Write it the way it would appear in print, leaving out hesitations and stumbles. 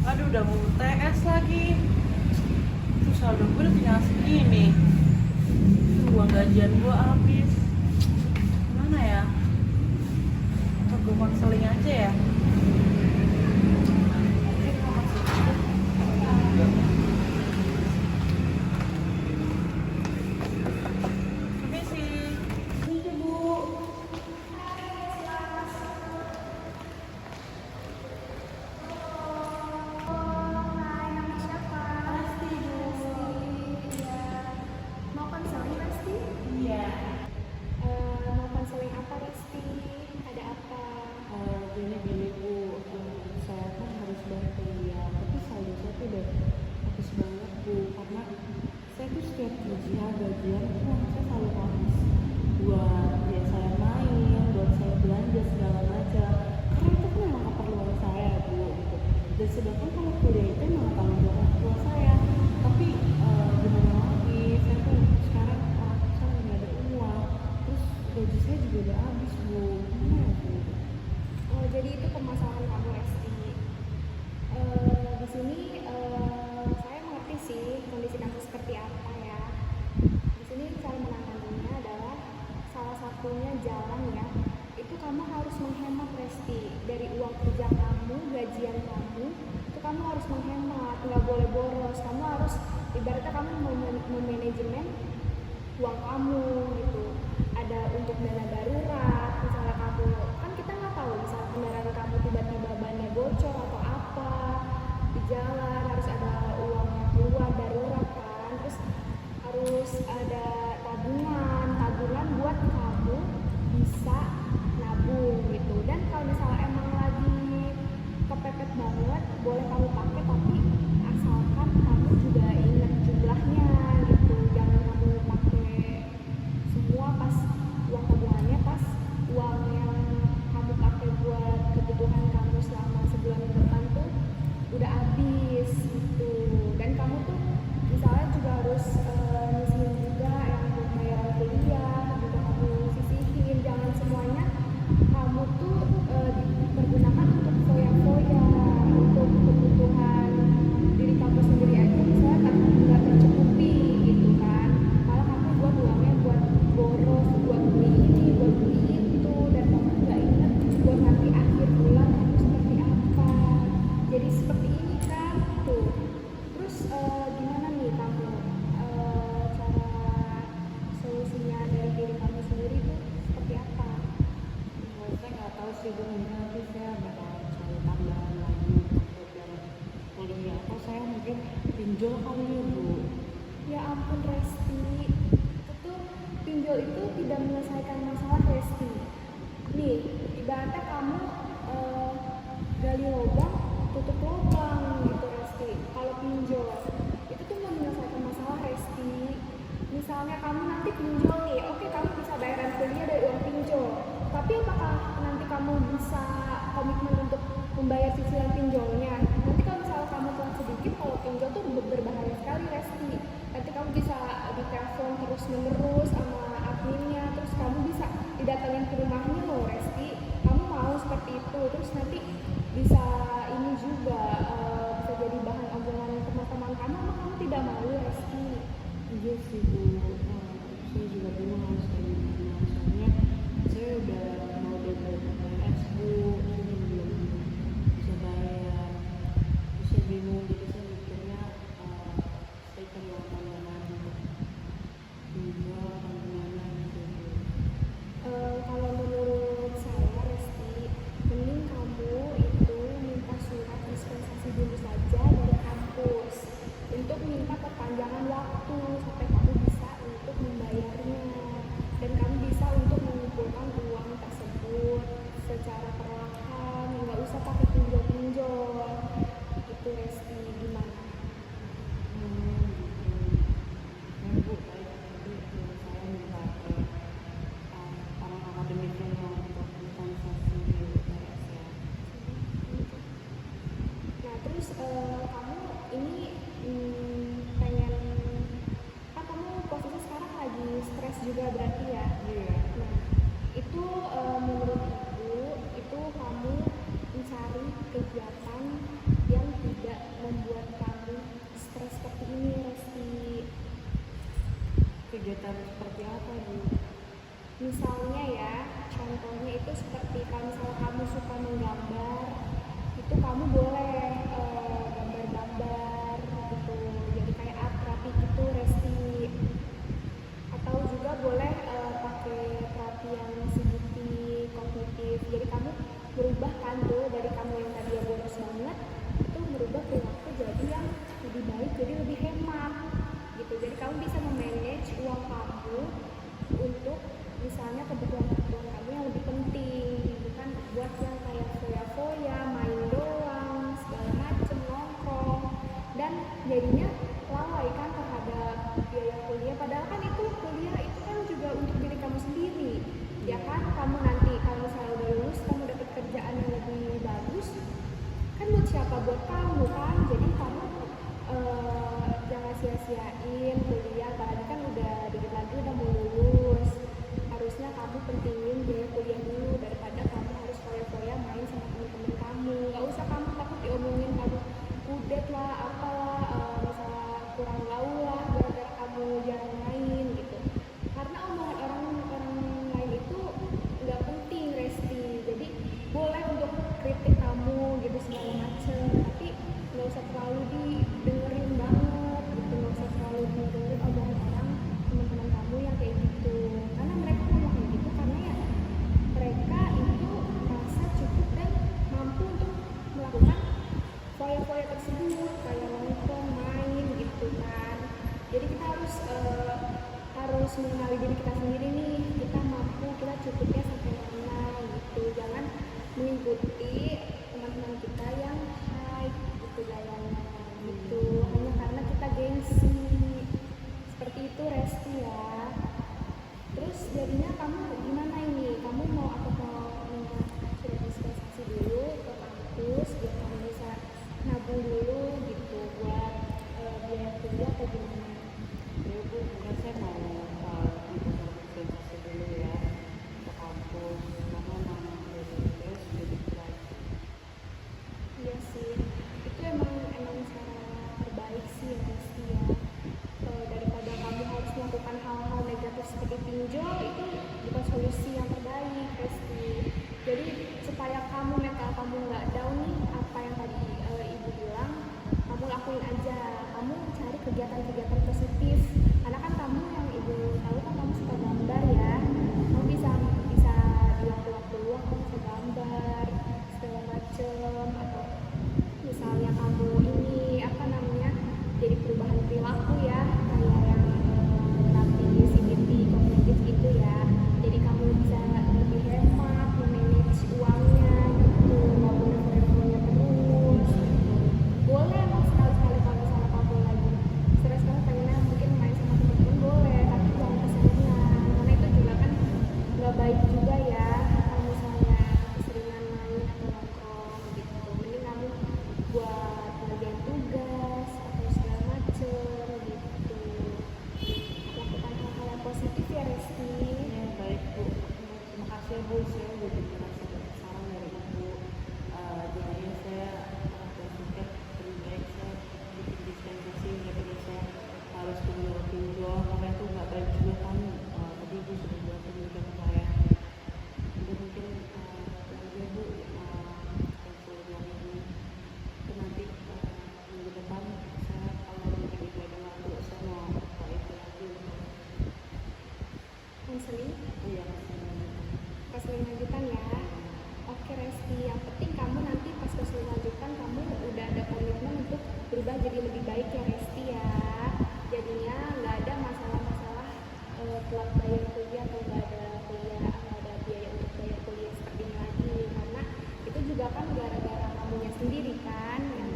Aduh, udah mau UTS lagi. Terus saldo gue udah tinggal segini. Uang gajian gue habis. Gimana ya? Atau gue konseling aja ya? Oke, gue masuk aja. Permisi. Permisi, Bu. Hai, nama siapa? Pasti, Bu. Iya. Mau konseling Resti? Iya. Mau konseling apa Resti? Ada apa? Gini Bu, saya kan harus bayar kuliah, tapi saldo saya tuh udah habis banget Bu, karena saya tuh setiap gajian tuh uang saya selalu habis buat ya saya main, buat saya belanja segala macam, karena itu kan memang keperluan saya Bu, gitu. Dan sedangkan kalau kuliah itu memang tanggung jawab orang tua saya, tapi gimana lagi, saya tuh sekarang saya nggak ada uang, terus gaji saya juga udah habis Bu, gimana ya Bu? Oh, jadi itu permasalahan kamu Resti. Di sini saya mengerti sih kondisi kamu seperti apa ya. Di sini cara menanganinya adalah salah satunya jalan ya. Itu kamu harus menghemat Resti dari uang kerja kamu, gajian kamu. Itu kamu harus menghemat, nggak boleh boros. Kamu harus ibaratnya kamu memanajemen uang kamu gitu. Ada untuk dana darurat, misalnya kamu kan kita nggak tahu misalnya kendaraan kamu tiba-tiba bannya bocor atau apa di jalan, harus ada uang yang keluar darurat kan. Terus harus ada tabungan buat kamu bisa nabung gitu. Dan kalau misalnya emang lagi kepepet banget boleh kamu pakai, tapi asalkan kamu juga ingat jumlahnya gitu. Jangan kamu pakai semua pas uang tabungannya, pas uang yang kamu pakai buat kebutuhan kamu selama sebulan ke depan tuh udah habis gitu. Dan kamu tuh misalnya juga harus nyisihin juga yang buat bayar kuliah juga kamu sisihin. Jangan semuanya kamu tuh dipergunakan untuk foya-foya, untuk kebutuhan diri kamu sendiri aja misalnya kan nggak tercukupi gitu kan. Malah kamu buat uangnya buat boros, buat beli ini, buat beli itu, dan kamu nggak ingat buat nanti akhir bulan kamu seperti apa. Jadi seperti ini kan tuh. Terus gimana nih kamu cara solusinya dari diri kamu sendiri tuh seperti apa? Saya nggak tahu sih Bu, mungkin nanti saya bakal cari tambahan lagi untuk yang kuliah, atau saya mungkin pinjol kali ya Bu. Ya ampun Resti, itu tuh pinjol itu tidak menyelesaikan masalah Resti. Nih, ibaratnya kamu gali lubang, tutup lubang gitu Resti. Kalau pinjol itu tuh nggak menyelesaikan masalah Resti. Misalnya kamu nanti pinjol nih, oke kamu bisa bayaran kuliah dari uang pinjol. Tapi apakah nanti kamu bisa komitmen untuk membayar cicilan pinjolnya? Nanti kalau misalnya kamu telat sedikit, kalau pinjol tuh berbahaya sekali Resti. Nanti kamu bisa ditelepon terus menerus sama adminnya, terus kamu bisa didatengin ke rumahnya loh Resti. Kamu mau seperti itu? Terus nanti bisa ini juga bisa jadi bahan omongan teman-teman kamu, ama kamu tidak mau Resti. Iya sih Bu, saya juga bingung harus kayak gimana, soalnya saya udah mau deadline UTS Bu, ini belum bisa bayar, terus saya bingung, jadi saya mikirnya saya cari uang tambahan untuk pinjol atau gimana gitu Bu. Kalau menurut saya Resti, mending kamu itu minta surat dispensasi dulu saja dari kampus untuk minta perpanjangan waktu sampai kamu bisa untuk membayarnya, dan kamu bisa untuk mengumpulkan uang tersebut secara perlahan, nggak usah pakai pinjol-pinjol gitu Resti. Gimana? Gitu. Bu, baik, nanti saya minta ke orang akademiknya untuk dispensasi di UTS ya. Nah terus kamu ini pengen, kan kamu posisi sekarang lagi stres juga berarti ya. Iya. Nah itu menurut ibu itu kamu mencari kegiatan yang tidak kegiatan seperti apa Bu? Misalnya ya, contohnya itu seperti kalau misalnya kamu suka menggambar, itu kamu boleh gambar-gambar gitu, jadi kayak art terapi gitu Resti. Atau juga boleh pakai terapi yang CBT, kognitif. Jadi kamu merubah kan tuh dari kamu yang tadi ya boros banget, itu merubah perilaku jadi yang lebih baik, jadi lebih hemat gitu. Jadi kamu bisa memanage uang kamu untuk misalnya kebutuhan-kebutuhan kamu yang lebih penting, bukan buat yang kayak foya-foya, main doang, segala macem, nongkrong, dan jadinya lalai kan terhadap biaya kuliah. Padahal kan itu kuliah itu kan juga untuk diri kamu sendiri, ya kan? Kamu nanti kalau misalnya udah lulus, kamu dapat kerjaan yang lebih bagus, kan buat siapa? Buat kamu kan? Jadi kamu jangan sia-siain kuliah, apalagi kan udah dikit lagi udah mau lulus. Harusnya kamu pentingin biaya kuliah dulu daripada kamu harus foya-foya main sama temen-temen kamu. Gak usah kamu takut diomongin kamu kudet lah, apalah, misalnya kurang gaul lah gara-gara kamu jarang main gitu. Karena omongan orang lain itu nggak penting Resti. Jadi boleh untuk kritik kamu gitu segala macem, tapi nggak usah terlalu didengerin banget gitu, nggak usah terlalu didengerin omongan orang teman-teman kamu yang kayak gitu. Karena mereka ngomong kayak gitu karena ya mereka itu merasa cukup dan mampu untuk melakukan foya-foya tersebut, kayak nongkrong, main gitu kan. Jadi kita harus mengenali diri kita sendiri nih, kita mampu, kita cukupnya sampai mana gitu. Jangan mengikuti teman-teman kita yang high gitu gayanya gitu, hanya karena kita gengsi. Seperti itu Resti ya. Terus jadinya kamu gimana ini? Kamu mau minta surat dispensasi dulu ke kampus biar kamu bisa nabung dulu gitu buat biaya kuliah atau gimana? Ya Bu, mungkin saya mau minta dispensasi dulu ya ke kampus karena memang dari UTS jadi berat. Iya sih, itu emang cara terbaik sih ya Resti ya. Daripada kamu harus melakukan hal-hal negatif seperti pinjol, itu bukan solusi yang terbaik Resti. Jadi supaya kamu mental kamu nggak down nih, apa yang tadi ibu bilang, kamu lakuin aja. Kamu cari kegiatan-kegiatan positif. Karena kan kamu yang ibu tahu kan kamu suka gambar ya. Kamu bisa di waktu-waktu luang kamu bisa gambar segala macem, atau misalnya kamu ini apa namanya, jadi perubahan perilaku ya, kayak yang terapi CBT kognitif gitu ya. Jadi kamu bisa lebih hemat, memanage uangnya gitu, nggak boleh foya-foya terus. Boleh emang sekali-sekali kalau misalnya kamu lagi stres, kamu pengennya mungkin main sama teman-teman, boleh, tapi jangan keseringan, karena itu juga kan nggak baik juga ya kalau misalnya keseringan main atau nongkrong gitu. Mending kamu buat bagian tugas atau segala macem gitu, lakukan hal-hal yang positif ya Resti. Ya baik Bu, terima kasih ya Bu, saya udah dikasih saran dari Ibu. Jadinya saya berpikir lebih baik saya bikin dispensasi daripada saya harus pinjol karena itu nggak baik juga kan. Tadi Ibu sudah buat pendidikan saya. Jadi mungkin nanti Bu konsul lagi itu nanti minggu depan saya kalau mungkin Ibu ada waktu saya mau itu lagi untuk Konseling iya konseling lanjutan ya. Oke Resti, yang penting kamu nanti pas konseling lanjutan kamu udah ada komitmen untuk berubah jadi lebih baik ya Resti ya. Jadinya nggak ada masalah-masalah telat bayar kuliah atau nggak ada biaya untuk bayar kuliah seperti ini lagi, karena itu juga kan gara-gara kamunya sendiri kan yang